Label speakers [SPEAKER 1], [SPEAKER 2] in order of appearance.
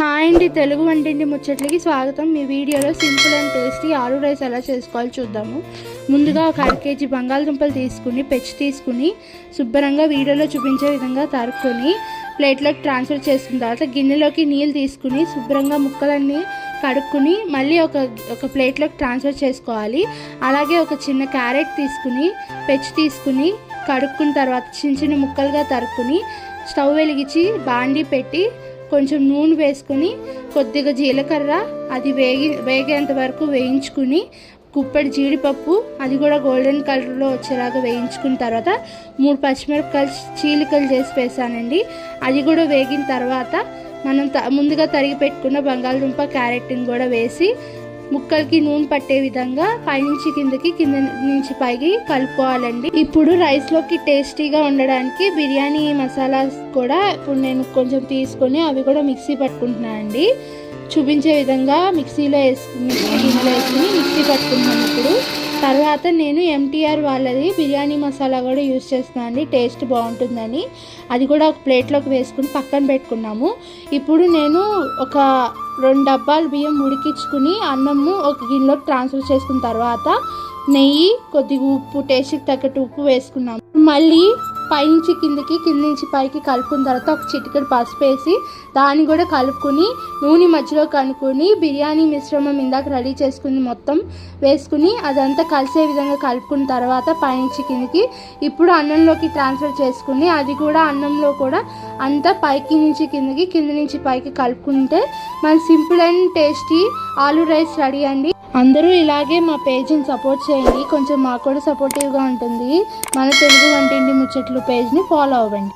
[SPEAKER 1] Hi అండి, తెలుగు వంటింటి ముచ్చట్లకి స్వాగతం. మీ వీడియోలో simple and tasty aloo rice ఎలా చేసుకోవాలో చూద్దాము. ముందుగా ఒక 1/2 kg బంగాళదుంపలు తీసుకుని పెచ్చి తీసుకుని శుభ్రంగా వీడియోలో చూపించే విధంగా తరుక్కొని ప్లేట్లోకి ట్రాన్స్ఫర్ చేసుకున్న తర్వాత గిన్నెలోకి నీళ్ళు తీసుకుని శుభ్రంగా ముక్కలన్నీ కడుక్కుని మళ్ళీ ఒక ప్లేట్లోకి ట్రాన్స్ఫర్ చేసుకోవాలి. అలాగే ఒక చిన్న క్యారెట్ తీసుకుని పెచ్చి తీసుకుని కడుక్కున్న తర్వాత చిన్న చిన్న ముక్కలుగా తరుక్కుని స్టవ్ వెలిగించి బాండీ పెట్టి కొంచెం నూనె వేసుకుని కొద్దిగా జీలకర్ర అది వేగేంత వరకు వేయించుకుని గుప్పెడు జీడిపప్పు అది కూడా గోల్డెన్ కలర్లో వచ్చేలాగా వేయించుకున్న తర్వాత 3 పచ్చిమిరపకాయలు చీలికలు చేసి వేసానండి. అది కూడా వేగిన తర్వాత మనం ముందుగా తరిగి పెట్టుకున్న బంగాళదుంప క్యారెట్ని కూడా వేసి ముక్కలకి నూనె పట్టే విధంగా పైనుంచి కిందకి కింద నుంచి పైకి కలుపుకోవాలండి. ఇప్పుడు రైస్లోకి టేస్టీగా ఉండడానికి బిర్యానీ మసాలాస్ కూడా ఇప్పుడు నేను కొంచెం తీసుకొని అవి కూడా మిక్సీ పట్టుకుంటున్నాను అండి. చూపించే విధంగా మిక్సీలో వేసుకుని మిక్సీ పట్టుకుంటున్నాను. ఇప్పుడు తర్వాత నేను MTR వాళ్ళది బిర్యానీ మసాలా కూడా యూజ్ చేస్తున్నాను అండి, టేస్ట్ బాగుంటుందని. అది కూడా ఒక ప్లేట్లోకి వేసుకుని పక్కన పెట్టుకున్నాము. ఇప్పుడు నేను ఒక 2 డబ్బాలు బియ్యం ఉడికించుకుని అన్నము ఒక గిన్నెలోకి ట్రాన్స్ఫర్ చేసుకున్న తర్వాత నెయ్యి కొద్దిగా ఉప్పు టేస్ట్కి తగ్గట్టు ఉప్పు వేసుకున్నాము. మళ్ళీ పైనుంచి కిందకి కింద నుంచి పైకి కలుపుకున్న తర్వాత ఒక చిటికెడు పసుపు వేసి దాన్ని కూడా కలుపుకొని నూనె మధ్యలో కనుక్కొని బిర్యానీ మిశ్రమం ఇందాక రెడీ చేసుకుని మొత్తం వేసుకుని అదంతా కలిసే విధంగా కలుపుకున్న తర్వాత పైనుంచి కిందకి ఇప్పుడు అన్నంలోకి ట్రాన్స్ఫర్ చేసుకుని అది కూడా అన్నంలో కూడా అంతా పైకి నుంచి కిందకి కింద నుంచి పైకి కలుపుకుంటే మన simple and tasty aloo rice ready అండి. అందరూ ఇలాగే మా పేజ్ని సపోర్ట్ చేయండి, కొంచెం మాకు కూడా సపోర్టివ్గా ఉంటుంది. మన తెలుగు వంటింటి ముచ్చట్లు పేజ్ని ఫాలో అవ్వండి.